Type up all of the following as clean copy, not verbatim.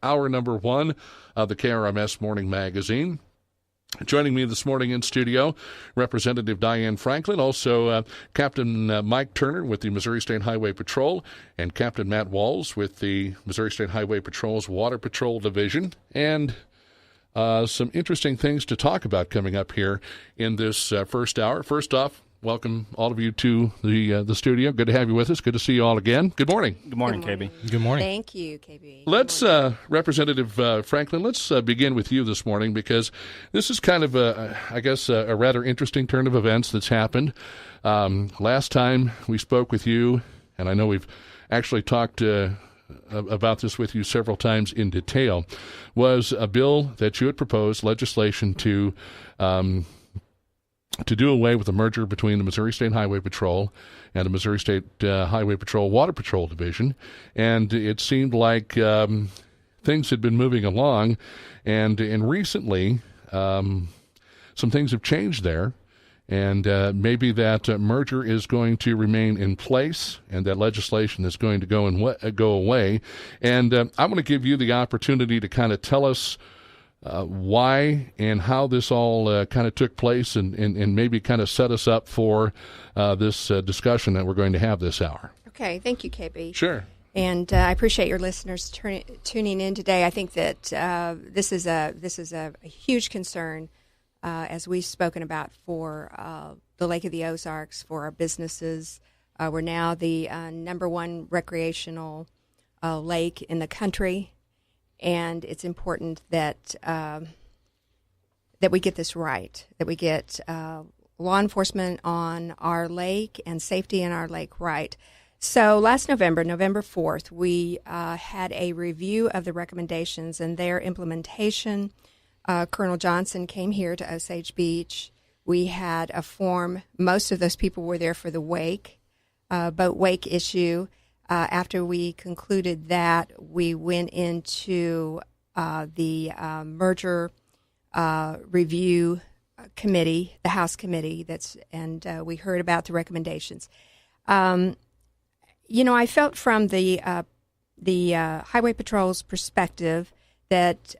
hour number 1 of the KRMS Morning Magazine. Joining me this morning in studio, Representative Diane Franklin, also Captain Mike Turner with the Missouri State Highway Patrol, and Captain Matt Walls with the Missouri State Highway Patrol's Water Patrol Division, and some interesting things to talk about coming up here in this first hour. First off, welcome all of you to the studio. Good to have you with us. Good to see you all again. Good morning. Good morning, KB. Good morning. Thank you, KB. Let's, Representative Franklin, let's begin with you this morning because this is kind of, a rather interesting turn of events that's happened. Last time we spoke with you, and I know we've actually talked about this with you several times in detail, was a bill that you had proposed, legislation to do away with the merger between the Missouri State Highway Patrol and the Missouri State Highway Patrol Water Patrol Division. And it seemed like things had been moving along, and recently some things have changed there. And maybe that merger is going to remain in place, and that legislation is going to go away. And I want to give you the opportunity to kind of tell us why and how this all kind of took place, and maybe kind of set us up for this discussion that we're going to have this hour. Okay, thank you, KB. Sure. And I appreciate your listeners tuning in today. I think that this is a huge concern, as we've spoken about, for the Lake of the Ozarks, for our businesses. We're now the number one recreational lake in the country. And it's important that that we get this right, that we get law enforcement on our lake and safety in our lake right. So last November 4th, we had a review of the recommendations and their implementation. Colonel Johnson came here to Osage Beach. We had a forum. Most of those people were there for the boat wake issue. After we concluded that, we went into the merger review committee, the House committee, and we heard about the recommendations. I felt from the Highway Patrol's perspective that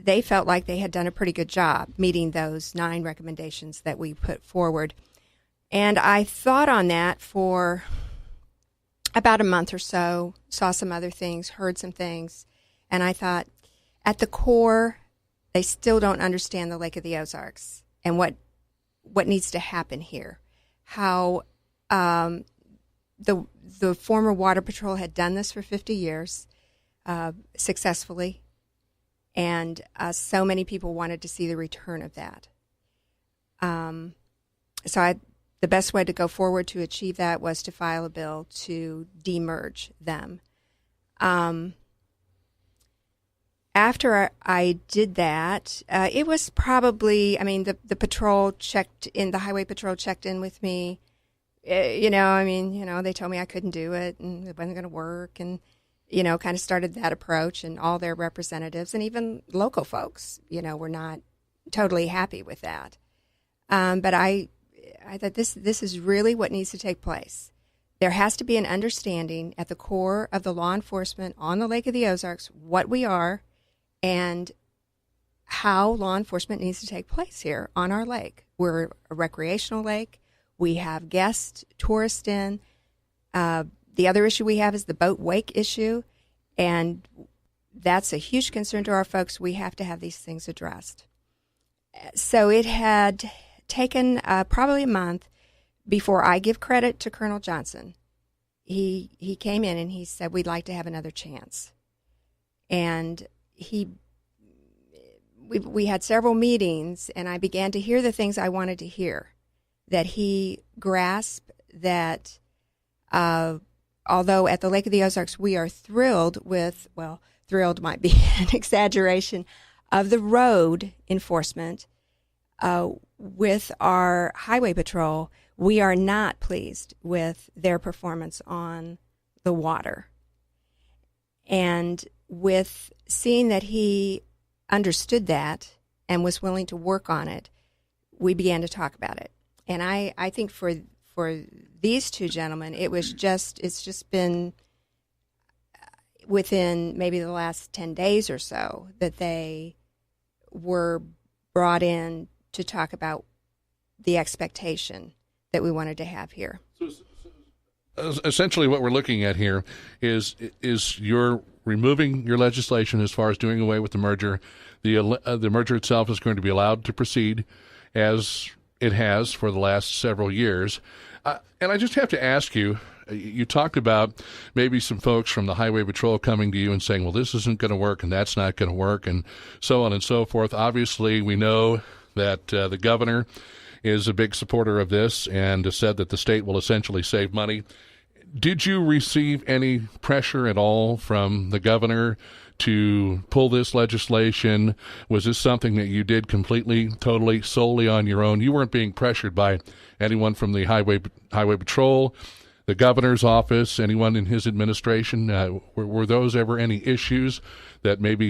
they felt like they had done a pretty good job meeting those 9 recommendations that we put forward. And I thought on that for about a month or so, saw some other things, heard some things, and I thought, at the core, they still don't understand the Lake of the Ozarks and what needs to happen here. How the former Water Patrol had done this for 50 years successfully, and so many people wanted to see the return of that. The best way to go forward to achieve that was to file a bill to demerge them. After I did that, it was probably, the patrol the Highway Patrol checked in with me. They told me I couldn't do it and it wasn't going to work, and, kind of started that approach, and all their representatives and even local folks, were not totally happy with that. But I thought this is really what needs to take place. There has to be an understanding at the core of the law enforcement on the Lake of the Ozarks, what we are and how law enforcement needs to take place here on our lake. We're a recreational lake. We have guests, tourists in. The other issue we have is the boat wake issue, and that's a huge concern to our folks. We have to have these things addressed. So it had taken probably a month before I give credit to Colonel Johnson. He came in and he said, we'd like to have another chance. And we had several meetings, and I began to hear the things I wanted to hear, that he grasped that although at the Lake of the Ozarks we are thrilled with, well, thrilled might be an exaggeration, of the road enforcement, with our Highway Patrol, we are not pleased with their performance on the water. And with seeing that he understood that and was willing to work on it, we began to talk about it. And I think for these two gentlemen, it's just been within maybe the last 10 days or so that they were brought in to talk about the expectation that we wanted to have here. Essentially, what we're looking at here is you're removing your legislation as far as doing away with the merger. The merger itself is going to be allowed to proceed as it has for the last several years. And I just have to ask you, you talked about maybe some folks from the Highway Patrol coming to you and saying, well, this isn't going to work and that's not going to work and so on and so forth. Obviously, we know that the governor is a big supporter of this and has said that the state will essentially save money. Did you receive any pressure at all from the governor to pull this legislation? Was this something that you did completely, totally, solely on your own? You weren't being pressured by anyone from the Highway Patrol, the governor's office, anyone in his administration? Were those ever any issues that maybe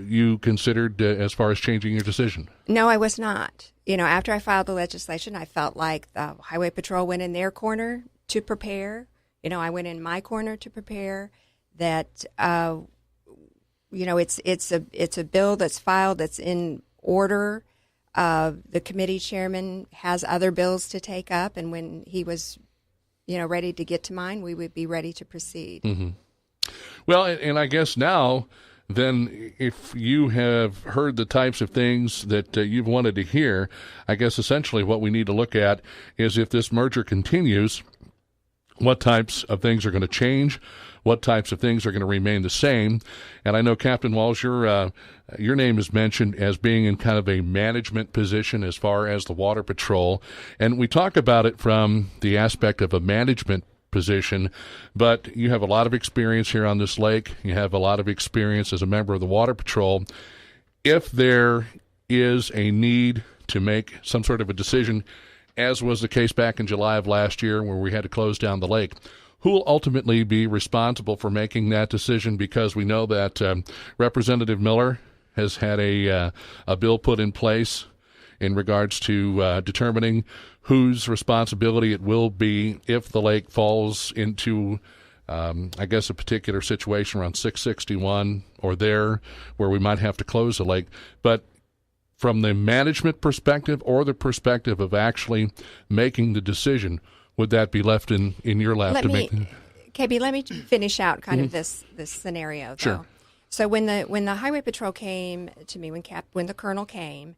you considered as far as changing your decision? No, I was not. After I filed the legislation, I felt like the Highway Patrol went in their corner to prepare. I went in my corner to prepare. That it's a bill that's filed, that's in order. The committee chairman has other bills to take up, and when he was, ready to get to mine, we would be ready to proceed. Mm-hmm. Well, and I guess now, then, if you have heard the types of things that you've wanted to hear, I guess essentially what we need to look at is if this merger continues, what types of things are going to change, what types of things are going to remain the same. And I know, Captain Walsh, your name is mentioned as being in kind of a management position as far as the Water Patrol. And we talk about it from the aspect of a management position, but you have a lot of experience here on this lake. You have a lot of experience as a member of the Water Patrol. If there is a need to make some sort of a decision, as was the case back in July of last year where we had to close down the lake, who will ultimately be responsible for making that decision? Because we know that Representative Miller has had a bill put in place in regards to determining whose responsibility it will be if the lake falls into, I guess, a particular situation around 661 or there where we might have to close the lake. But from the management perspective or the perspective of actually making the decision, would that be left in your lap KB, let me finish out kind of this scenario, though. Sure. So when the Highway Patrol came to me, when the colonel came,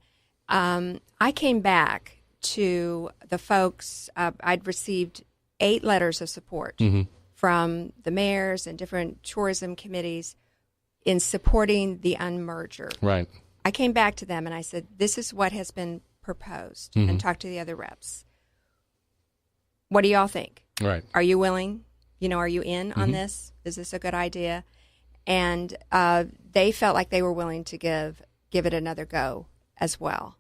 I came back to the folks. I'd received 8 letters of support from the mayors and different tourism committees in supporting the unmerger. Right. I came back to them and I said, this is what has been proposed, and talked to the other reps. What do y'all think? Right. Are you willing? Are you in on this? Is this a good idea? And they felt like they were willing to give it another go as well.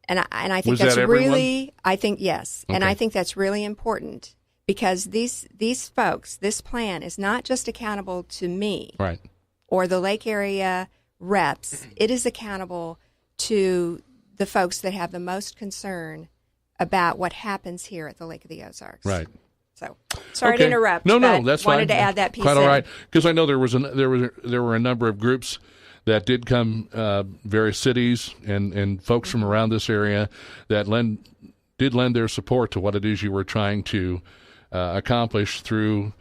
And I think that's really, I think, yes. Okay. And I think that's really important because these folks, this plan is not just accountable to me right. or the lake area reps. It is accountable to the folks that have the most concern about what happens here at the Lake of the Ozarks. Right. So, sorry to interrupt. No, that's fine. Wanted to add that piece. Quite all right, because I know there were a number of groups that did come, various cities and folks from around this area that did lend their support to what it is you were trying to accomplish through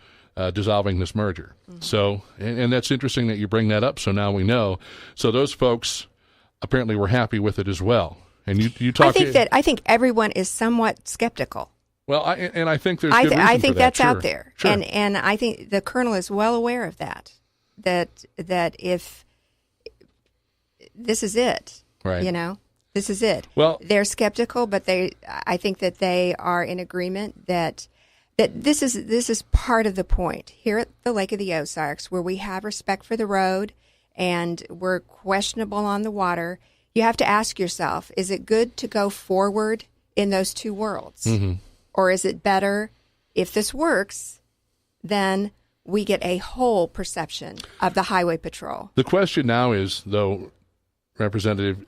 dissolving this merger. So, and that's interesting that you bring that up. So now we know. So those folks apparently were happy with it as well. And you talk. I think everyone is somewhat skeptical. Well, I think there's good reason I think for that. That's sure. out there, sure. and I think the colonel is well aware of that. That if this is it, right? This is it. Well, they're skeptical, but I think that they are in agreement that this is part of the point here at the Lake of the Ozarks, where we have respect for the road and we're questionable on the water. You have to ask yourself, is it good to go forward in those two worlds? Or is it better, if this works, then we get a whole perception of the Highway Patrol? The question now is, though, Representative,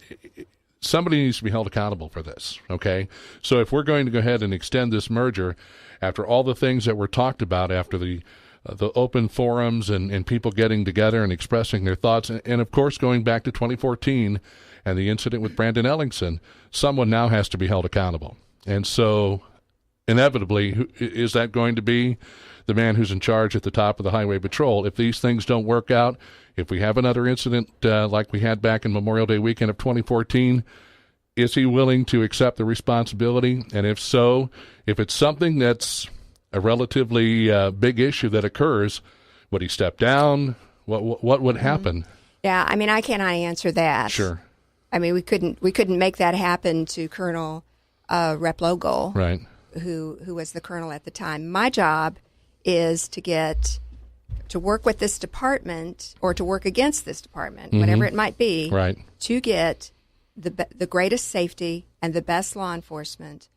somebody needs to be held accountable for this, okay? So if we're going to go ahead and extend this merger after all the things that were talked about after the the open forums and people getting together and expressing their thoughts. And of course, going back to 2014 and the incident with Brandon Ellingson, someone now has to be held accountable. And so inevitably, is that going to be the man who's in charge at the top of the Highway Patrol? If these things don't work out, if we have another incident like we had back in Memorial Day weekend of 2014, is he willing to accept the responsibility? And if so, if it's something that's a relatively big issue that occurs, would he step down? What would happen? Yeah, I mean, I cannot answer that. Sure. I mean, we couldn't make that happen to Colonel Rep Logol, right, who was the colonel at the time. My job is to work with this department or to work against this department, whatever it might be, right, to get the greatest safety and the best law enforcement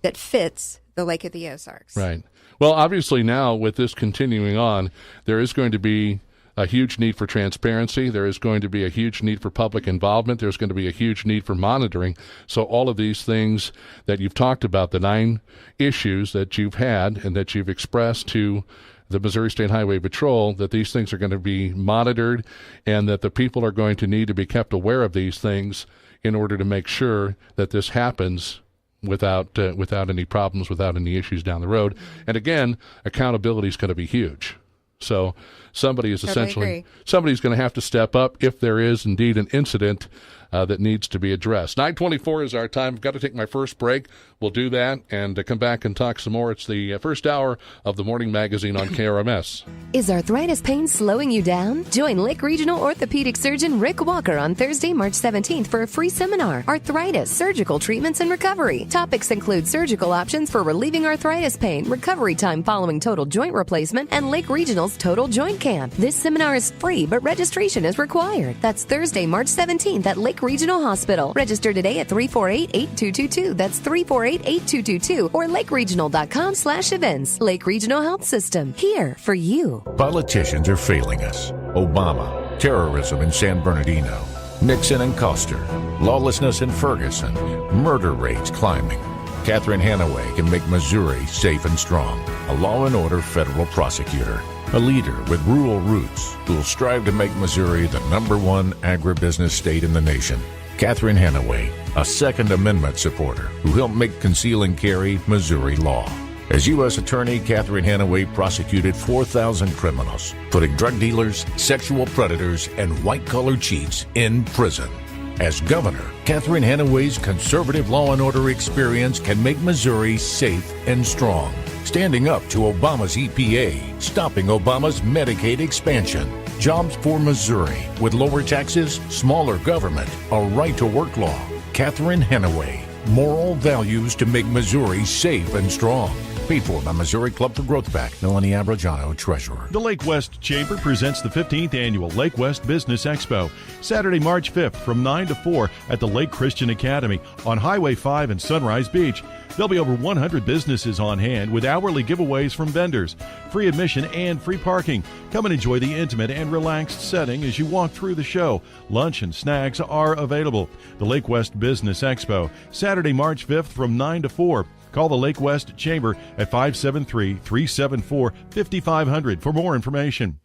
that fits the Lake of the Ozarks. Right. Well, obviously now with this continuing on, there is going to be a huge need for transparency. There is going to be a huge need for public involvement. There's going to be a huge need for monitoring. So all of these things that you've talked about, the 9 issues that you've had and that you've expressed to the Missouri State Highway Patrol, that these things are going to be monitored and that the people are going to need to be kept aware of these things in order to make sure that this happens without any problems, without any issues down the road. And again, accountability is going to be huge. So somebody's going to have to step up if there is indeed an incident that needs to be addressed. 9:24 is our time. I've got to take my first break. We'll do that and come back and talk some more. It's the first hour of the Morning Magazine on KRMS. Is arthritis pain slowing you down? Join Lake Regional Orthopedic Surgeon Rick Walker on Thursday, March 17th for a free seminar, Arthritis, Surgical Treatments and Recovery. Topics include surgical options for relieving arthritis pain, recovery time following total joint replacement, and Lake Regional's Total Joint Camp. This seminar is free, but registration is required. That's Thursday, March 17th at Lake Regional Hospital. Register today at 348-8222. That's 348-8222 or lakeregional.com/events. Lake Regional Health System, here for you. Politicians are failing us. Obama, terrorism in San Bernardino, Nixon and Custer, lawlessness in Ferguson, murder rates climbing. Catherine Hanaway can make Missouri safe and strong. A law and order federal prosecutor. A leader with rural roots who will strive to make Missouri the #1 agribusiness state in the nation. Catherine Hanaway, a Second Amendment supporter who helped make conceal and carry Missouri law. As U.S. Attorney, Catherine Hanaway prosecuted 4,000 criminals, putting drug dealers, sexual predators, and white-collar cheats in prison. As governor, Catherine Hanaway's conservative law and order experience can make Missouri safe and strong. Standing up to Obama's EPA, stopping Obama's Medicaid expansion. Jobs for Missouri with lower taxes, smaller government, a right-to-work law. Catherine Hanaway, moral values to make Missouri safe and strong. Paid for by Missouri Club for Growth PAC, Melanie Abrajano, Treasurer. The Lake West Chamber presents the 15th Annual Lake West Business Expo, Saturday, March 5th from 9 to 4 at the Lake Christian Academy on Highway 5 in Sunrise Beach. There'll be over 100 businesses on hand with hourly giveaways from vendors, free admission and free parking. Come and enjoy the intimate and relaxed setting as you walk through the show. Lunch and snacks are available. The Lake West Business Expo, Saturday, March 5th from 9 to 4. Call the Lake West Chamber at 573-374-5500 for more information.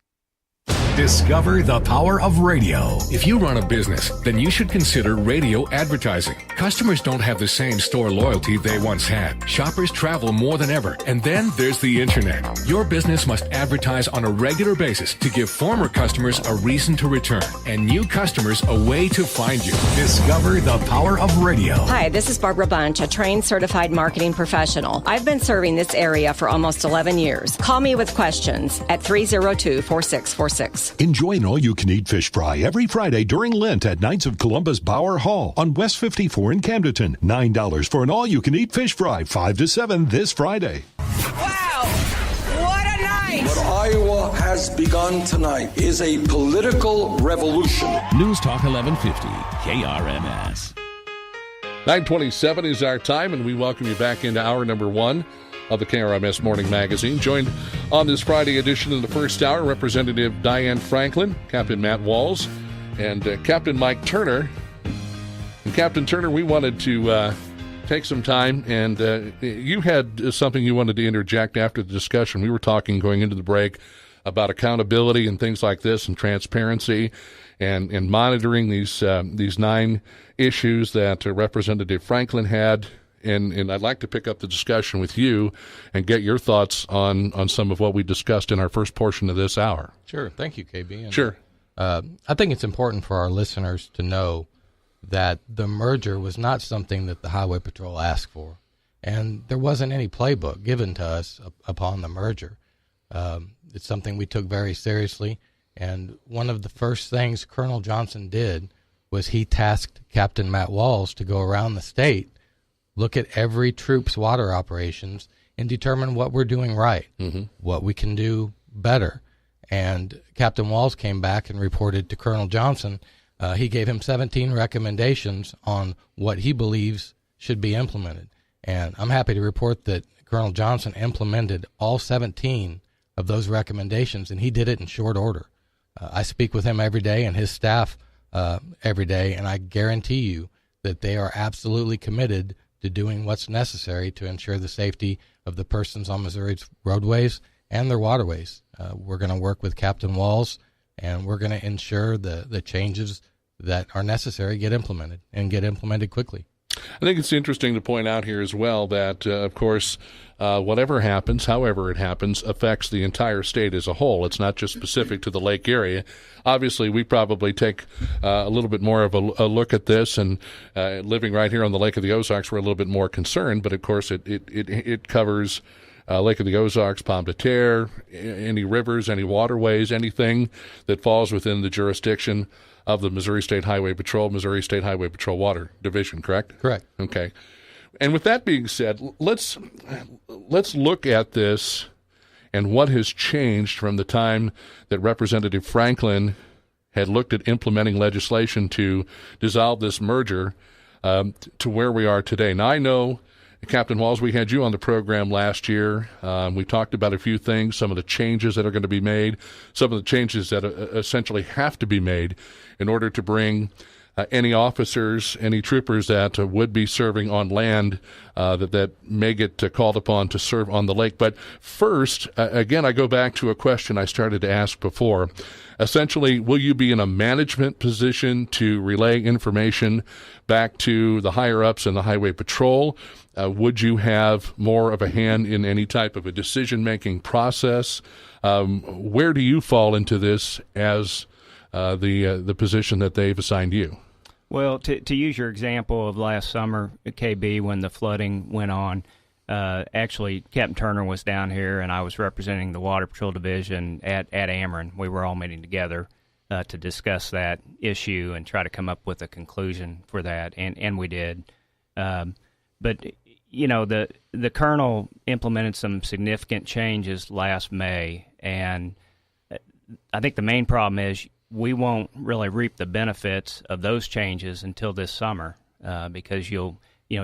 Discover the power of radio. If you run a business, then you should consider radio advertising. Customers don't have the same store loyalty they once had. Shoppers travel more than ever. And then there's the internet. Your business must advertise on a regular basis to give former customers a reason to return and new customers a way to find you. Discover the power of radio. Hi, this is Barbara Bunch, a trained certified marketing professional. I've been serving this area for almost 11 years. Call me with questions at 302-4646. Enjoy an all-you-can-eat fish fry every Friday during Lent at Knights of Columbus Bauer Hall on West 54 in Camdenton. $9 for an all-you-can-eat fish fry, 5 to 7 this Friday. Wow! What a night! What Iowa has begun tonight is a political revolution. News Talk 1150, KRMS. 9:27 is our time, and we welcome you back into hour number 1 of the KRMS Morning Magazine. Joined on this Friday edition of the first hour, Representative Diane Franklin, Captain Matt Walls, and Captain Mike Turner. And Captain Turner, we wanted to take some time, and you had something you wanted to interject after the discussion. We were talking going into the break about accountability and things like this, and transparency, and monitoring these 9 issues that Representative Franklin had. And I'd like to pick up the discussion with you and get your thoughts on some of what we discussed in our first portion of this hour. Sure. Thank you, KB. And, sure. I think it's important for our listeners to know that the merger was not something that the Highway Patrol asked for, and there wasn't any playbook given to us upon the merger. It's something we took very seriously, and one of the first things Colonel Johnson did was he tasked Captain Matt Walls to go around the state, look at every troop's water operations, and determine what we're doing right, what we can do better. And Captain Walls came back and reported to Colonel Johnson. He gave him 17 recommendations on what he believes should be implemented. And I'm happy to report that Colonel Johnson implemented all 17 of those recommendations, and he did it in short order. I speak with him every day and his staff every day, and I guarantee you that they are absolutely committed to doing what's necessary to ensure the safety of the persons on Missouri's roadways and their waterways. We're going to work with Captain Walls, and we're going to ensure the changes that are necessary get implemented, and get implemented quickly. I think it's interesting to point out here as well that, of course, whatever happens, however it happens, affects the entire state as a whole. It's not just specific to the lake area. Obviously, we probably take a little bit more of a look at this, and living right here on the Lake of the Ozarks, we're a little bit more concerned. But, of course, it covers Lake of the Ozarks, Pomme de Terre, any rivers, any waterways, anything that falls within the jurisdiction of the Missouri State Highway Patrol, Missouri State Highway Patrol Water Division, correct? Correct. Okay. And with that being said, let's look at this and what has changed from the time that Representative Franklin had looked at implementing legislation to dissolve this merger to where we are today. Now, I know, Captain Walls, we had you on the program last year. We talked about a few things, some of the changes that are going to be made, some of the changes that essentially have to be made in order to bring any officers, any troopers that would be serving on land that may get called upon to serve on the lake. But first, again, I go back to a question I started to ask before. Essentially, will you be in a management position to relay information back to the higher-ups in the Highway Patrol? Would you have more of a hand in any type of a decision-making process? Where do you fall into this as the position that they've assigned you? Well, to use your example of last summer at KB when the flooding went on, actually Captain Turner was down here and I was representing the Water Patrol Division at Ameren. We were all meeting together to discuss that issue and try to come up with a conclusion for that, and we did. But you know, the Colonel implemented some significant changes last May, and I think the main problem is we won't really reap the benefits of those changes until this summer, because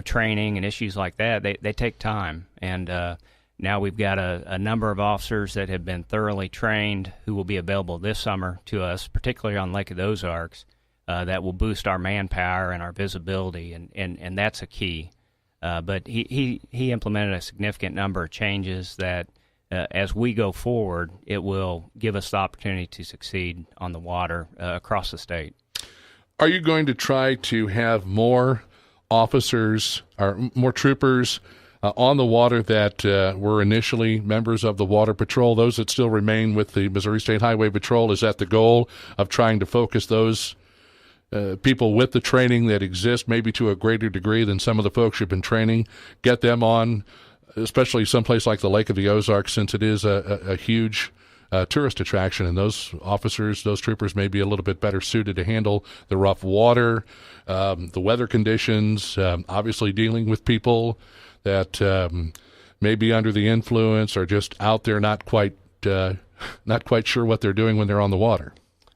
training and issues like that, they take time. And now we've got a number of officers that have been thoroughly trained who will be available this summer to us, particularly on Lake of the Ozarks, that will boost our manpower and our visibility, and that's a key. But he implemented a significant number of changes that, as we go forward, it will give us the opportunity to succeed on the water across the state. Are you going to try to have more officers or more troopers on the water that were initially members of the Water Patrol, those that still remain with the Missouri State Highway Patrol? Is that the goal of trying to focus those people with the training that exists maybe to a greater degree than some of the folks you've been training, get them on, especially someplace like the Lake of the Ozarks, since it is a huge tourist attraction, and those officers, those troopers may be a little bit better suited to handle the rough water, the weather conditions, obviously dealing with people that may be under the influence or just out there not quite sure what they're doing when they're on the water.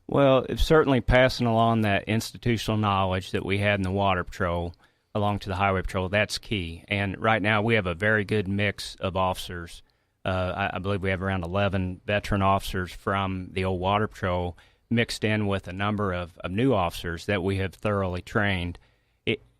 Well, it's certainly passing along that institutional knowledge that we had in the Water Patrol along to the Highway Patrol. That's key. And right now we have a very good mix of officers. I believe we have around 11 veteran officers from the old Water Patrol mixed in with a number of new officers that we have thoroughly trained.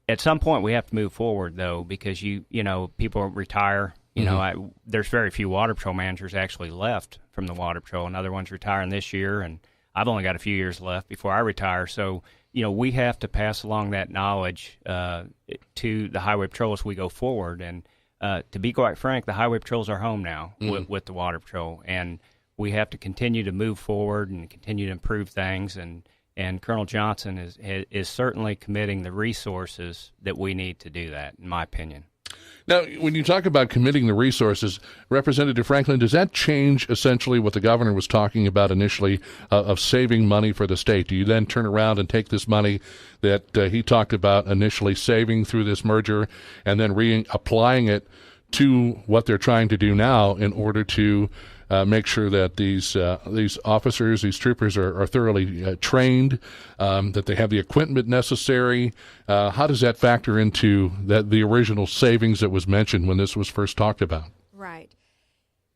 At some point, we have to move forward, though, because you know people retire. You know, there's very few Water Patrol managers actually left from the Water Patrol. Another one's retiring this year, and I've only got a few years left before I retire. So, you know, we have to pass along that knowledge to the Highway Patrol as we go forward. And to be quite frank, the Highway Patrol's our home now with the Water Patrol, and we have to continue to move forward and continue to improve things. And Colonel Johnson is certainly committing the resources that we need to do that, in my opinion. Now, when you talk about committing the resources, Representative Franklin, does that change essentially what the governor was talking about initially of saving money for the state? Do you then turn around and take this money that he talked about initially saving through this merger and then reapplying it to what they're trying to do now in order to make sure that these officers, these troopers are thoroughly trained, that they have the equipment necessary? How does that factor into the original savings that was mentioned when this was first talked about? Right.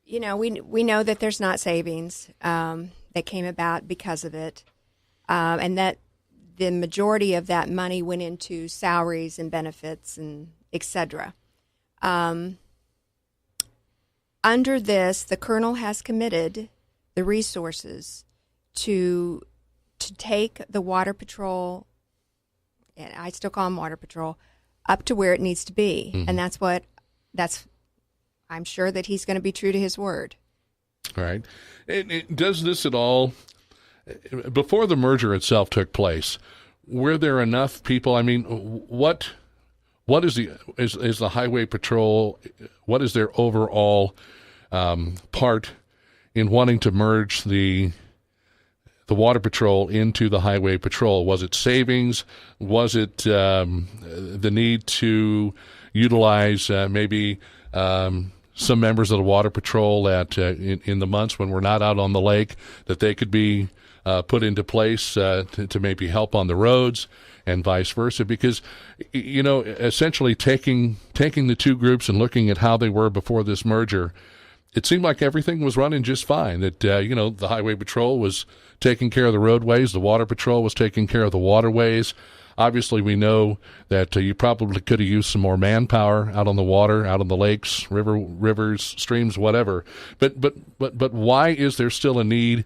You know, we know that there's not savings that came about because of it, and that the majority of that money went into salaries and benefits and et cetera. Under this, the colonel has committed the resources to take the Water Patrol, and I still call them Water Patrol, up to where it needs to be. And I'm sure that he's going to be true to his word. All right. Does this at all, before the merger itself took place, were there enough people? I mean, what is the Highway Patrol, what is their overall part in wanting to merge the Water Patrol into the Highway Patrol? Was it savings? Was it the need to utilize maybe some members of the Water Patrol in the months when we're not out on the lake, that they could be put into place to maybe help on the roads, and vice versa? Because, you know, essentially taking the two groups and looking at how they were before this merger, it seemed like everything was running just fine. That, you know, the Highway Patrol was taking care of the roadways, the Water Patrol was taking care of the waterways. Obviously, we know that you probably could have used some more manpower out on the water, out on the lakes, rivers, streams, whatever. But why is there still a need,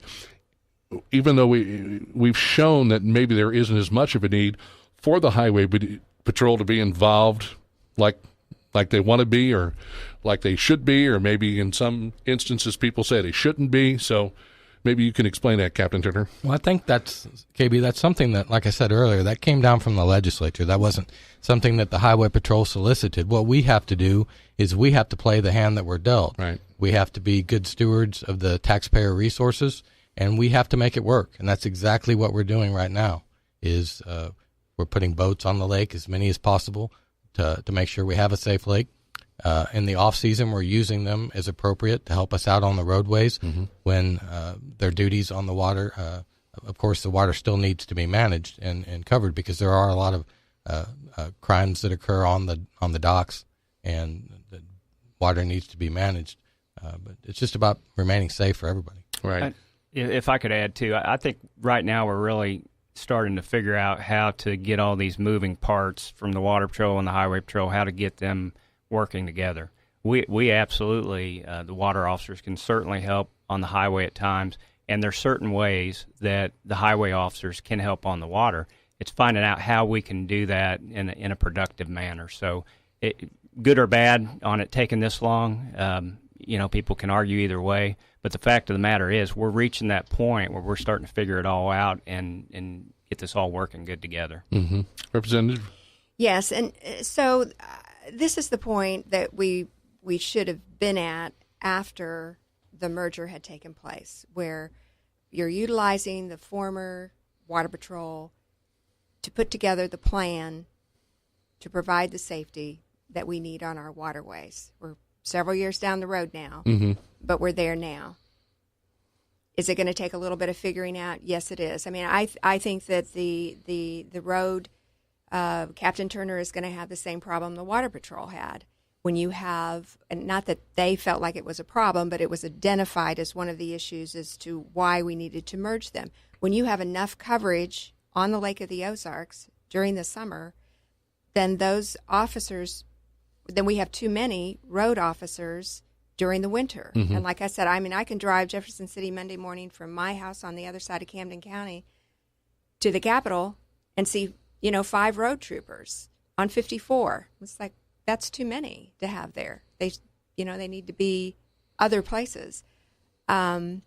even though we've shown that maybe there isn't as much of a need for the Highway Patrol to be involved like they want to be, or like they should be, or maybe in some instances people say they shouldn't be? So maybe you can explain that, Captain Turner. Well, I think that's something that, like I said earlier, that came down from the legislature. That wasn't something that the Highway Patrol solicited. What we have to do is we have to play the hand that we're dealt. Right. We have to be good stewards of the taxpayer resources, and we have to make it work. And that's exactly what we're doing right now, is we're putting boats on the lake, as many as possible, to make sure we have a safe lake. In the off season, we're using them as appropriate to help us out on the roadways when their duties on the water. Of course, the water still needs to be managed and covered, because there are a lot of crimes that occur on the docks, and the water needs to be managed. But it's just about remaining safe for everybody. Right. If I could add too, I think right now we're really starting to figure out how to get all these moving parts from the Water Patrol and the Highway Patrol, how to get them working together. We absolutely, the water officers can certainly help on the highway at times, and there's certain ways that the highway officers can help on the water. It's finding out how we can do that in a productive manner. So, good or bad on it taking this long, you know, people can argue either way. But the fact of the matter is, we're reaching that point where we're starting to figure it all out and get this all working good together. Mm-hmm. Representative? Yes, and so this is the point that we should have been at after the merger had taken place, where you're utilizing the former Water Patrol to put together the plan to provide the safety that we need on our waterways. We're several years down the road now, but we're there now. Is it going to take a little bit of figuring out? Yes, it is. I mean, I think that the road, Captain Turner is going to have the same problem the Water Patrol had. When you have, and not that they felt like it was a problem, but it was identified as one of the issues as to why we needed to merge them. When you have enough coverage on the Lake of the Ozarks during the summer, then those officers, then we have too many road officers during the winter. Mm-hmm. And like I said, I mean, I can drive Jefferson City Monday morning from my house on the other side of Camden County to the Capitol and see, 5 road troopers on 54. It's like, that's too many to have there. They need to be other places. That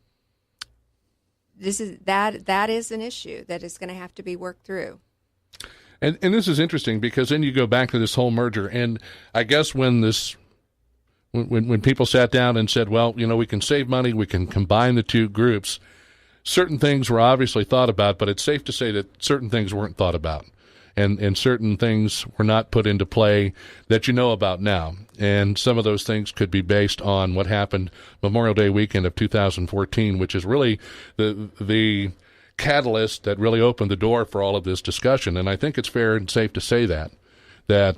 is an issue that is going to have to be worked through. And this is interesting because then you go back to this whole merger, and I guess when people sat down and said, well, we can save money, we can combine the two groups, certain things were obviously thought about, but it's safe to say that certain things weren't thought about. And certain things were not put into play that you know about now. And some of those things could be based on what happened Memorial Day weekend of 2014, which is really the catalyst that really opened the door for all of this discussion. And I think it's fair and safe to say that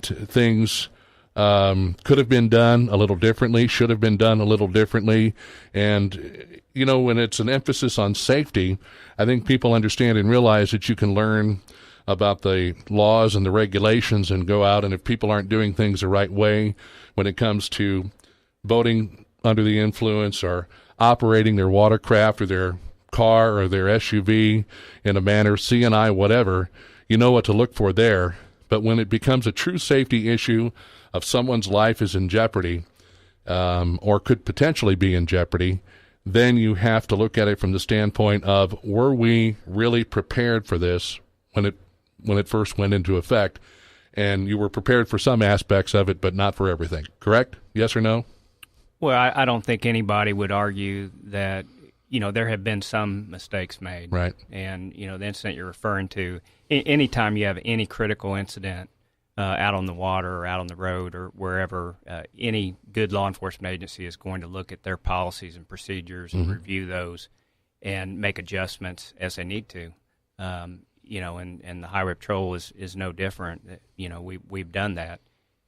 things could have been done a little differently, should have been done a little differently. And, when it's an emphasis on safety, I think people understand and realize that you can learn about the laws and the regulations and go out, and if people aren't doing things the right way when it comes to boating under the influence or operating their watercraft or their car or their SUV in a manner, CNI, whatever, you know what to look for there. But when it becomes a true safety issue of someone's life is in jeopardy or could potentially be in jeopardy, then you have to look at it from the standpoint of, were we really prepared for this when it first went into effect? And you were prepared for some aspects of it, but not for everything. Correct? Yes or no? Well, I don't think anybody would argue that, there have been some mistakes made. Right. And, the incident you're referring to, anytime you have any critical incident out on the water or out on the road or wherever, any good law enforcement agency is going to look at their policies and procedures and review those and make adjustments as they need to. And the Highway Patrol is no different. We've done that.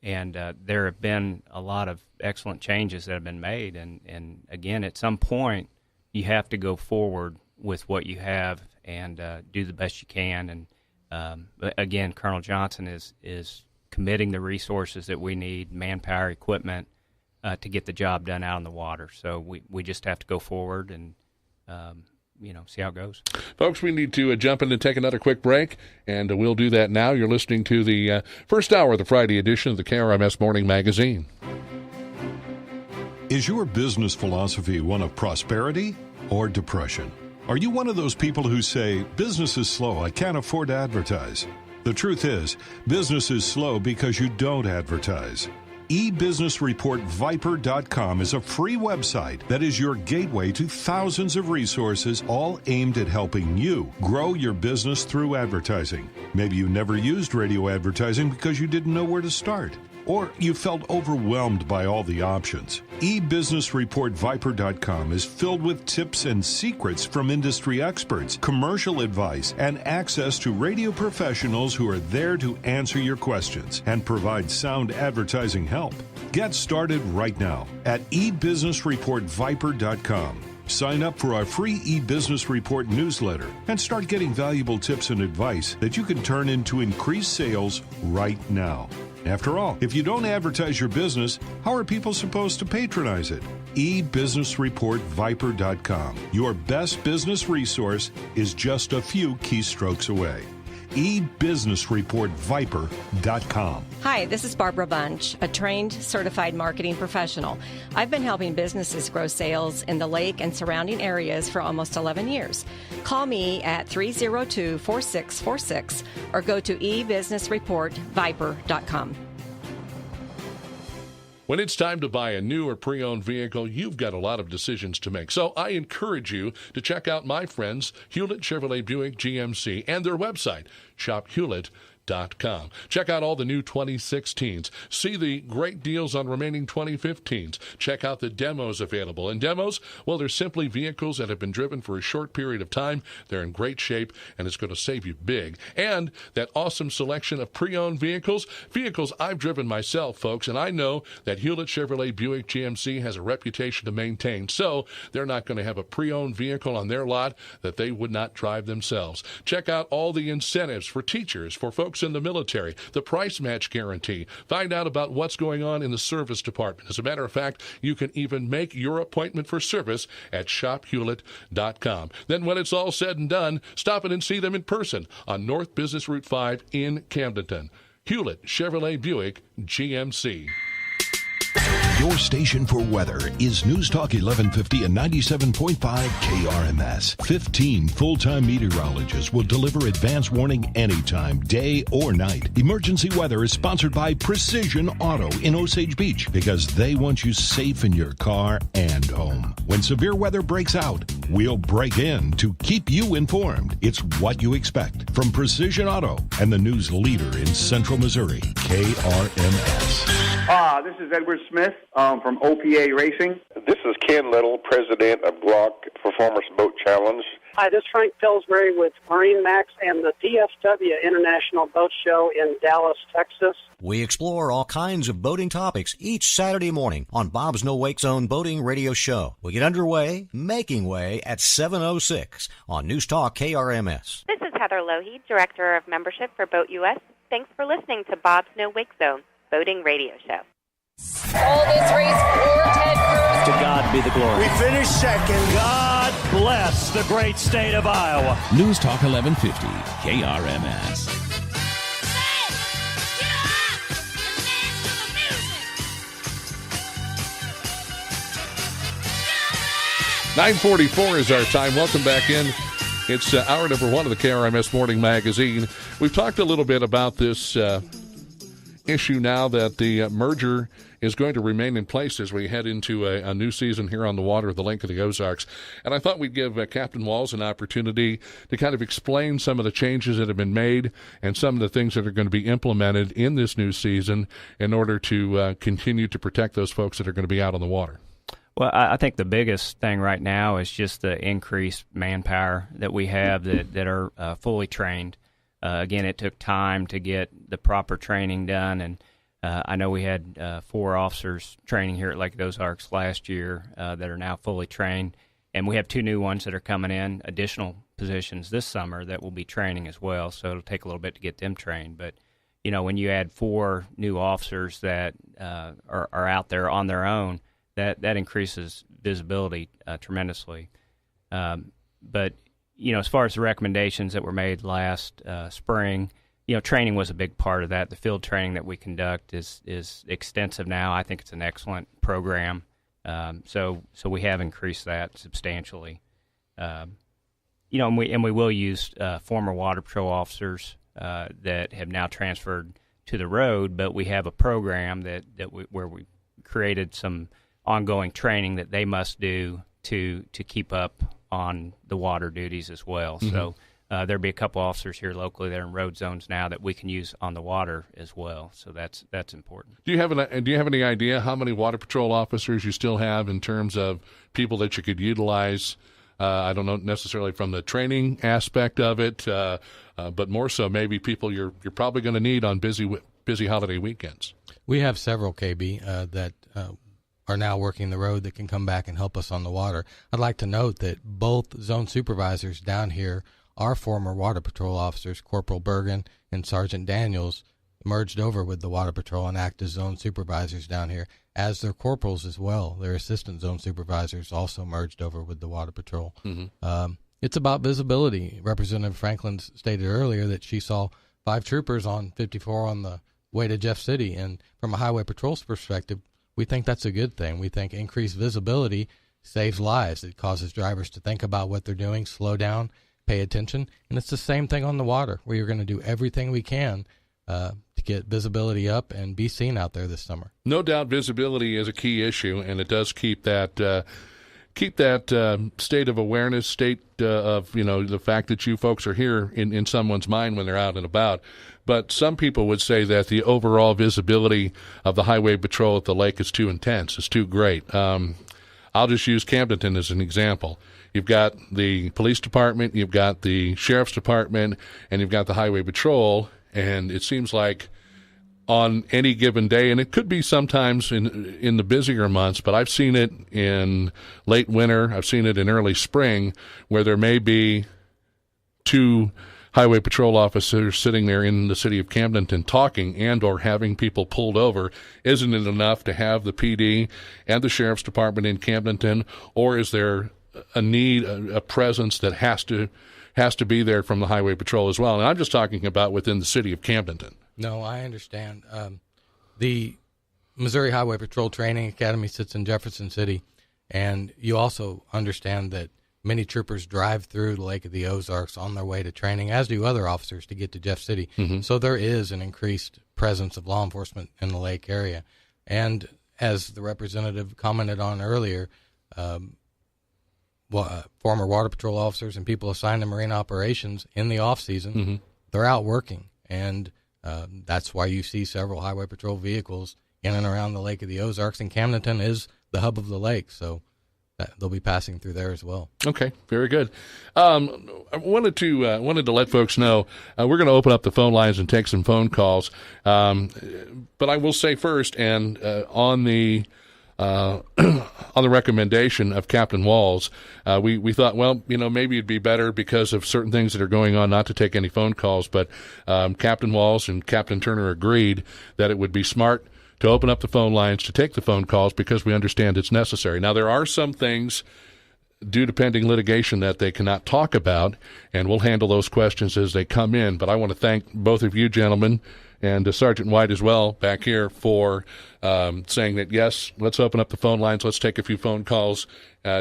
And there have been a lot of excellent changes that have been made. And again, at some point, you have to go forward with what you have and do the best you can. And again, Colonel Johnson is committing the resources that we need, manpower, equipment, to get the job done out on the water. So we just have to go forward and see how it goes. Folks, we need to jump in and take another quick break, and we'll do that now. You're listening to the first hour of the Friday edition of the KRMS Morning Magazine. Is your business philosophy one of prosperity or depression? Are you one of those people who say, business is slow, I can't afford to advertise? The truth is, business is slow because you don't advertise. eBusinessReportViper.com is a free website that is your gateway to thousands of resources, all aimed at helping you grow your business through advertising. Maybe you never used radio advertising because you didn't know where to start, or you felt overwhelmed by all the options. eBusinessReportViper.com is filled with tips and secrets from industry experts, commercial advice, and access to radio professionals who are there to answer your questions and provide sound advertising help. Get started right now at eBusinessReportViper.com. Sign up for our free eBusiness Report newsletter and start getting valuable tips and advice that you can turn into increased sales right now. After all, if you don't advertise your business, how are people supposed to patronize it? eBusinessReportViper.com. Your best business resource is just a few keystrokes away. eBusinessReportViper.com. Hi, this is Barbara Bunch, a trained, certified marketing professional. I've been helping businesses grow sales in the lake and surrounding areas for almost 11 years. Call me at 302-4646 or go to eBusinessReportViper.com. When it's time to buy a new or pre-owned vehicle, you've got a lot of decisions to make. So I encourage you to check out my friends, Hewlett Chevrolet Buick GMC, and their website, shophewlett.com. Check out all the new 2016s. See the great deals on remaining 2015s. Check out the demos available. And demos, well, they're simply vehicles that have been driven for a short period of time. They're in great shape, and it's going to save you big. And that awesome selection of pre-owned vehicles I've driven myself, folks, and I know that Hewlett Chevrolet Buick GMC has a reputation to maintain, so they're not going to have a pre-owned vehicle on their lot that they would not drive themselves. Check out all the incentives for teachers, for folks folks in the military, the price match guarantee. Find out about what's going on in the service department. As a matter of fact, you can even make your appointment for service at shophewlett.com. Then when it's all said and done, stop in and see them in person on North Business Route 5 in Camdenton. Hewlett Chevrolet Buick GMC. Your station for weather is News Talk 1150 and 97.5 KRMS. 15 full-time meteorologists will deliver advance warning anytime, day or night. Emergency weather is sponsored by Precision Auto in Osage Beach because they want you safe in your car and home. When severe weather breaks out, we'll break in to keep you informed. It's what you expect from Precision Auto and the news leader in Central Missouri, KRMS. This is Edward Smith from OPA Racing. This is Ken Little, president of Glock Performance Boat Challenge. Hi, this is Frank Pillsbury with Marine Max and the DFW International Boat Show in Dallas, Texas. We explore all kinds of boating topics each Saturday morning on Bob's No Wake Zone Boating Radio Show. We get underway, making way at 7:06 on News Talk KRMS. This is Heather Lohe, Director of Membership for Boat US. Thanks for listening to Bob's No Wake Zone Boating Radio Show. All this race for Ted Cruz. To God be the glory. We finished second. God bless the great state of Iowa. News Talk 1150, KRMS. 9:44 is our time. Welcome back in. It's hour number 1 of the KRMS Morning Magazine. We've talked a little bit about this issue now that the merger is going to remain in place as we head into a new season here on the water of the Lake of the Ozarks. And I thought we'd give Captain Walls an opportunity to kind of explain some of the changes that have been made and some of the things that are going to be implemented in this new season in order to continue to protect those folks that are going to be out on the water. Well, I think the biggest thing right now is just the increased manpower that we have that are fully trained. Again, it took time to get the proper training done, and I know we had 4 officers training here at Lake of the Ozarks last year that are now fully trained, and we have 2 new ones that are coming in, additional positions this summer that will be training as well, so it'll take a little bit to get them trained. But, you know, when you add 4 new officers that are out there on their own, that increases visibility tremendously. But, you know, as far as the recommendations that were made last spring, you know, training was a big part of that. The field training that we conduct is extensive now. I think it's an excellent program. So we have increased that substantially. You know, and we will use former Water Patrol officers that have now transferred to the road, but we have a program where we created some ongoing training that they must do to keep up on the water duties as well. Mm-hmm. So there'll be a couple officers here locally that are in road zones now that we can use on the water as well. So that's important. Do you have any idea how many Water Patrol officers you still have in terms of people that you could utilize? I don't know necessarily from the training aspect of it, but more so maybe people you're probably going to need on busy holiday weekends. We have several KB that are now working the road that can come back and help us on the water. I'd like to note that both zone supervisors down here are former Water Patrol officers. Corporal Bergen and Sergeant Daniels merged over with the Water Patrol and act as zone supervisors down here, as their corporals as well. Their assistant zone supervisors also merged over with the Water Patrol. Mm-hmm. It's about visibility. Representative Franklin stated earlier that she saw 5 troopers on 54 on the way to Jeff City, and from a highway patrol's perspective, we think that's a good thing. We think increased visibility saves lives. It causes drivers to think about what they're doing, slow down, pay attention. And it's the same thing on the water. We are going to do everything we can to get visibility up and be seen out there this summer. No doubt visibility is a key issue, and it does keep that state of awareness, state of, you know, the fact that you folks are here in someone's mind when they're out and about. But some people would say that the overall visibility of the highway patrol at the lake is too intense, it's too great. I'll just use Camdenton as an example. You've got the police department, you've got the sheriff's department, and you've got the highway patrol, and it seems like on any given day, and it could be sometimes in the busier months, but I've seen it in late winter, I've seen it in early spring, where there may be 2 highway patrol officers sitting there in the city of Camdenton talking and or having people pulled over, isn't it enough to have the PD and the sheriff's department in Camdenton, or is there a need, a presence that has to be there from the highway patrol as well? And I'm just talking about within the city of Camdenton. No, I understand. The Missouri Highway Patrol Training Academy sits in Jefferson City, and you also understand that many troopers drive through the Lake of the Ozarks on their way to training, as do other officers, to get to Jeff City. Mm-hmm. So there is an increased presence of law enforcement in the lake area. And as the representative commented on earlier, former Water Patrol officers and people assigned to marine operations in the off-season, mm-hmm. they're out working. And that's why you see several Highway Patrol vehicles in and around the Lake of the Ozarks, and Camdenton is the hub of the lake, so they'll be passing through there as well. Okay, very good. I wanted to let folks know we're going to open up the phone lines and take some phone calls. But I will say first, and on the recommendation of Captain Walls, we thought, well, maybe it'd be better because of certain things that are going on not to take any phone calls. But Captain Walls and Captain Turner agreed that it would be smart to open up the phone lines to take the phone calls because we understand it's necessary. Now, there are some things due to pending litigation that they cannot talk about, and we'll handle those questions as they come in. But I want to thank both of you gentlemen and Sergeant White as well back here for saying that, yes, let's open up the phone lines, let's take a few phone calls,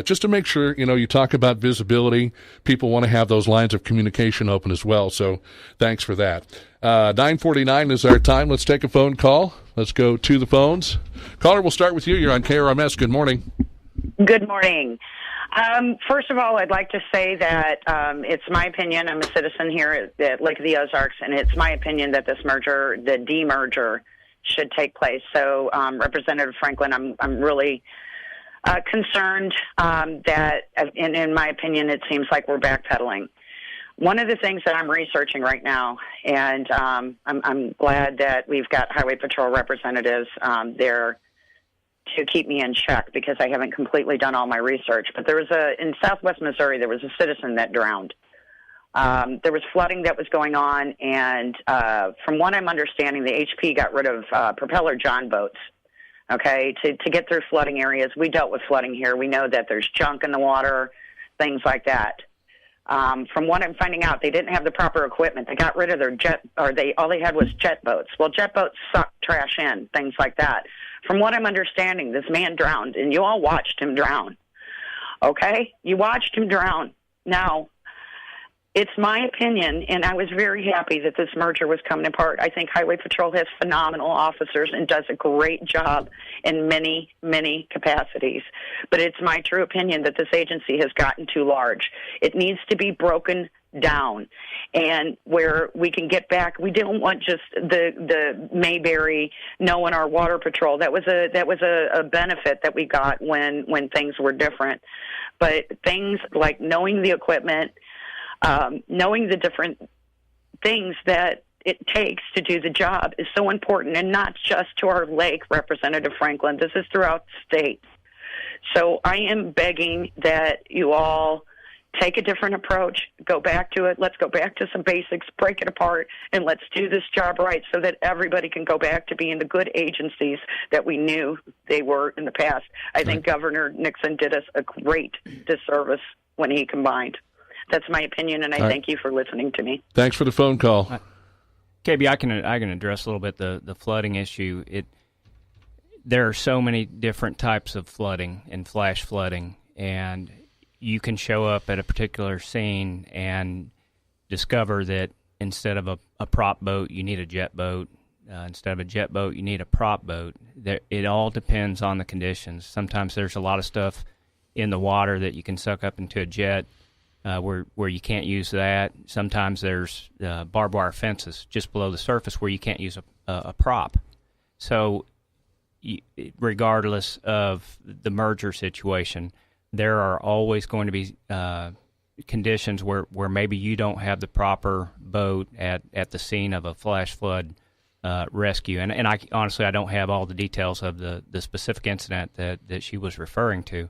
just to make sure, you talk about visibility. People want to have those lines of communication open as well, so thanks for that. 9:49 is our time. Let's take a phone call. Let's go to the phones. Caller, we'll start with you. You're on KRMS. Good morning. Good morning. First of all, I'd like to say that it's my opinion. I'm a citizen here at Lake of the Ozarks, and it's my opinion that this merger, the demerger, should take place. So, Representative Franklin, I'm really concerned that, and in my opinion, it seems like we're backpedaling. One of the things that I'm researching right now, and I'm glad that we've got Highway Patrol representatives there to keep me in check because I haven't completely done all my research. But there was in southwest Missouri, there was a citizen that drowned. There was flooding that was going on, and from what I'm understanding, the HP got rid of propeller John boats, okay, to get through flooding areas. We dealt with flooding here. We know that there's junk in the water, things like that. From what I'm finding out, they didn't have the proper equipment. They got rid of their all they had was jet boats. Well, jet boats suck trash in, things like that. From what I'm understanding, this man drowned, and you all watched him drown. Okay? You watched him drown. Now, it's my opinion, and I was very happy that this merger was coming apart. I think Highway Patrol has phenomenal officers and does a great job in many, many capacities. But it's my true opinion that this agency has gotten too large. It needs to be broken down, and where we can get back. We don't want just the Mayberry knowing our water patrol. That was a benefit that we got when things were different. But things like knowing the equipment, knowing the different things that it takes to do the job is so important, and not just to our lake, Representative Franklin. This is throughout the state. So I am begging that you all take a different approach, go back to it. Let's go back to some basics, break it apart, and let's do this job right so that everybody can go back to being the good agencies that we knew they were in the past. I think Governor Nixon did us a great disservice when he combined. That's my opinion, and I thank you for listening to me. Thanks for the phone call. KB, I can address a little bit the flooding issue. There are so many different types of flooding and flash flooding, and you can show up at a particular scene and discover that instead of a prop boat, you need a jet boat. Instead of a jet boat, you need a prop boat. It all depends on the conditions. Sometimes there's a lot of stuff in the water that you can suck up into a jet where you can't use that. Sometimes there's barbed wire fences just below the surface where you can't use a prop. So regardless of the merger situation, there are always going to be conditions where maybe you don't have the proper boat at the scene of a flash flood rescue. And I honestly, I don't have all the details of the specific incident that she was referring to.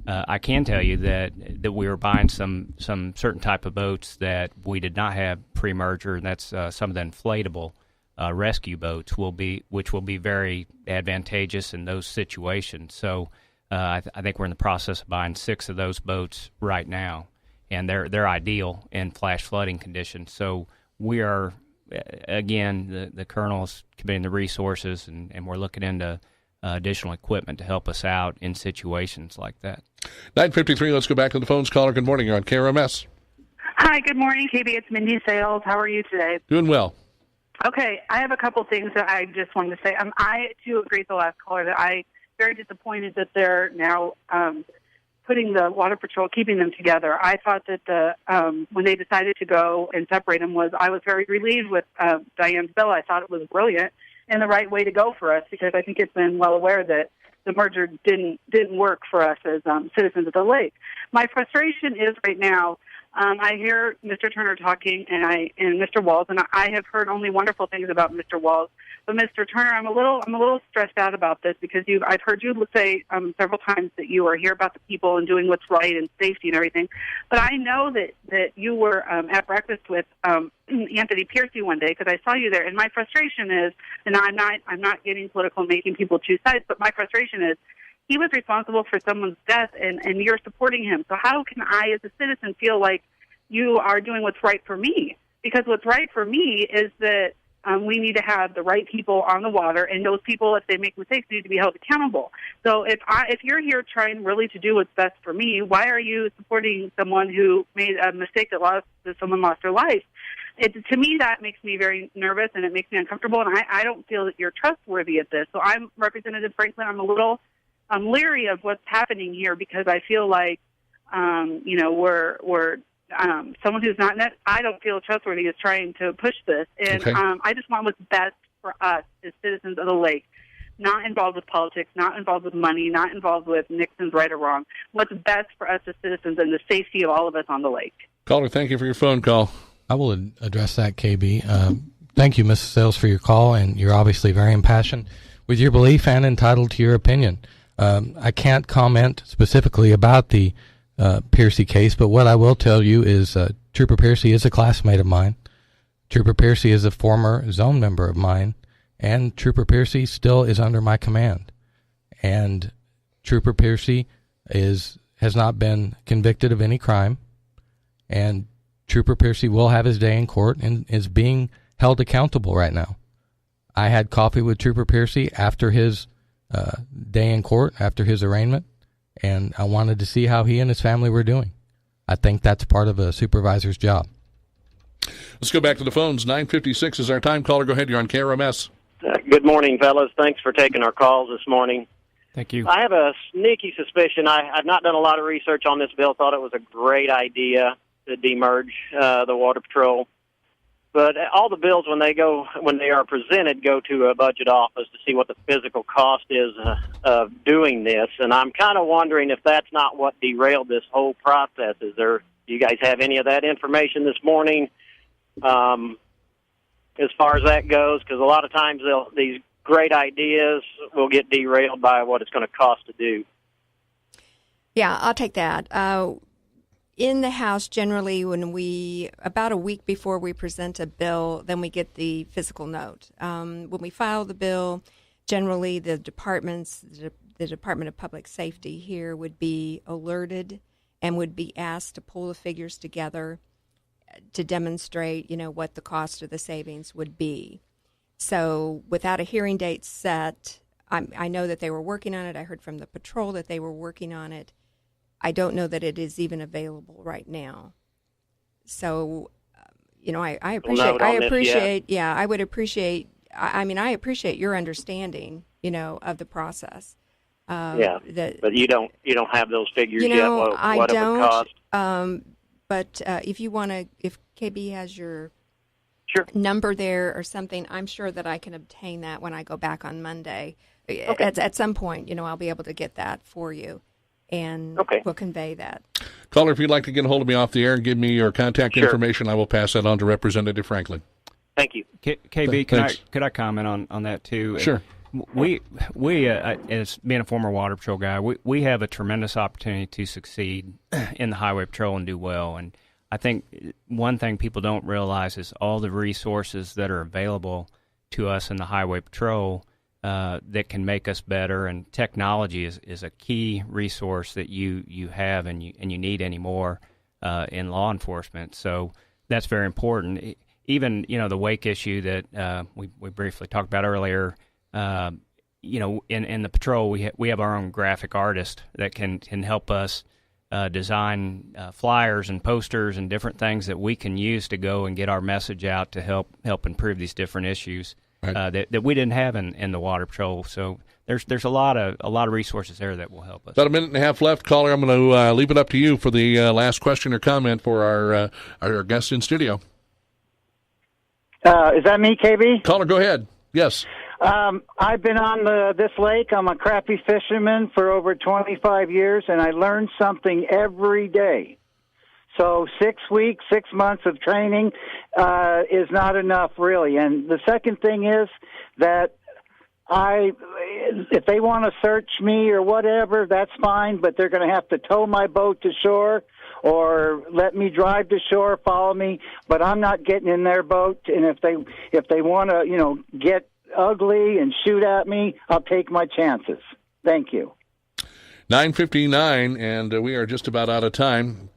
I can tell you that we were buying some certain type of boats that we did not have pre-merger, and that's some of the inflatable rescue boats which will be very advantageous in those situations. So I think we're in the process of buying 6 of those boats right now, and they're ideal in flash flooding conditions. So we are, again, the colonel's committing the resources, and we're looking into additional equipment to help us out in situations like that. 9:53, let's go back to the phones. Caller, good morning. You're on KRMS. Hi, good morning, KB. It's Mindy Sales. How are you today? Doing well. Okay, I have a couple things that I just wanted to say. I, too, agree with the last caller that I'm very disappointed that they're now putting the Water Patrol, keeping them together. I thought that when they decided to go and separate them I was very relieved with Diane's bill. I thought it was brilliant and the right way to go for us, because I think it's been well aware that the merger didn't work for us as citizens of the lake. My frustration is right now, I hear Mr. Turner talking and Mr. Walls, and I have heard only wonderful things about Mr. Walls. But Mr. Turner, I'm a little stressed out about this, because I've heard you say several times that you are here about the people and doing what's right and safety and everything. But I know that you were at breakfast with Anthony Piercy one day, because I saw you there. And my frustration is, and I'm not getting political, making people choose sides, but my frustration is, he was responsible for someone's death, and you're supporting him. So how can I, as a citizen, feel like you are doing what's right for me? Because what's right for me is that we need to have the right people on the water, and those people, if they make mistakes, need to be held accountable. So if you're here trying really to do what's best for me, why are you supporting someone who made a mistake that someone lost their life? To me, that makes me very nervous, and it makes me uncomfortable, and I don't feel that you're trustworthy at this. So I'm Representative Franklin. I'm leery of what's happening here, because I feel like, we're someone who's not, I don't feel trustworthy is trying to push this. And okay. I just want what's best for us as citizens of the lake, not involved with politics, not involved with money, not involved with Nixon's right or wrong. What's best for us as citizens and the safety of all of us on the lake. Caller, thank you for your phone call. I will address that, KB. Thank you, Mrs. Sales, for your call, and you're obviously very impassioned with your belief and entitled to your opinion. I can't comment specifically about the Piercy case, but what I will tell you is Trooper Piercy is a classmate of mine. Trooper Piercy is a former zone member of mine, and Trooper Piercy still is under my command. And Trooper Piercy has not been convicted of any crime, and Trooper Piercy will have his day in court and is being held accountable right now. I had coffee with Trooper Piercy after his day in court, after his arraignment, and I wanted to see how he and his family were doing. I think that's part of a supervisor's job. Let's go back to the phones. 9:56 is our time. Caller, go ahead. You're on KRMS. Good morning, fellas. Thanks for taking our calls this morning. Thank you. I have a sneaky suspicion. I've not done a lot of research on this bill. Thought it was a great idea to demerge the Water Patrol. But all the bills, when they are presented, go to a budget office to see what the physical cost is of doing this. And I'm kind of wondering if that's not what derailed this whole process. Do you guys have any of that information this morning as far as that goes? Because a lot of times these great ideas will get derailed by what it's going to cost to do. Yeah, I'll take that. In the House, generally, about a week before we present a bill, then we get the physical note. When we file the bill, generally the Department of Public Safety here would be alerted and would be asked to pull the figures together to demonstrate, what the cost or the savings would be. So without a hearing date set, I know that they were working on it. I heard from the patrol that they were working on it. I don't know that it is even available right now. So, I appreciate your understanding, of the process. But you don't have those figures yet. What it would cost. But if KB has your number there or something, I'm sure that I can obtain that when I go back on Monday. Okay. At some point, I'll be able to get that for you. And we'll convey that. Caller, if you'd like to get a hold of me off the air and give me your contact information, I will pass that on to Representative Franklin. Thank you. KB, could I comment on that too? Sure. we as being a former Water Patrol guy, we have a tremendous opportunity to succeed in the Highway Patrol and do well. And I think one thing people don't realize is all the resources that are available to us in the Highway Patrol that can make us better. And technology is a key resource that you have and you need anymore in law enforcement. So that's very important. Even the wake issue that we briefly talked about earlier. In the patrol, we have our own graphic artist that can help us design flyers and posters and different things that we can use to go and get our message out to help improve these different issues that we didn't have in the Water Patrol. So there's a lot of resources there that will help us. About a minute and a half left, caller. I'm going to leave it up to you for the last question or comment for our guest in studio. Is that me, KB? Caller, go ahead. Yes. I've been on this lake. I'm a crappie fisherman for over 25 years, and I learn something every day. So 6 weeks, 6 months of training is not enough, really. And the second thing is that if they want to search me or whatever, that's fine, but they're going to have to tow my boat to shore or let me drive to shore, follow me, but I'm not getting in their boat. And if they want to, get ugly and shoot at me, I'll take my chances. Thank you. 9:59, and we are just about out of time.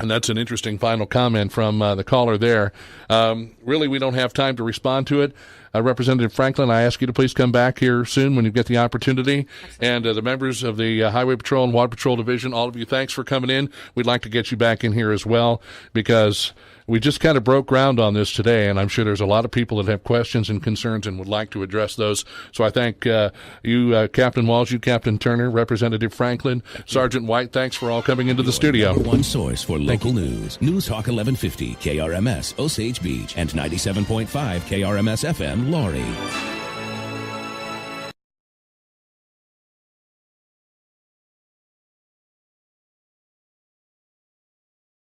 And that's an interesting final comment from the caller there. Really, we don't have time to respond to it. Representative Franklin, I ask you to please come back here soon when you get the opportunity. And the members of the Highway Patrol and Water Patrol Division, all of you, thanks for coming in. We'd like to get you back in here as well because we just kind of broke ground on this today, and I'm sure there's a lot of people that have questions and concerns and would like to address those. So I thank you, Captain Walsh, you, Captain Turner, Representative Franklin, Sergeant White. Thanks for all coming into the studio. One source for local news. News Talk 1150, KRMS, Osage Beach, and 97.5 KRMS FM, Laurie.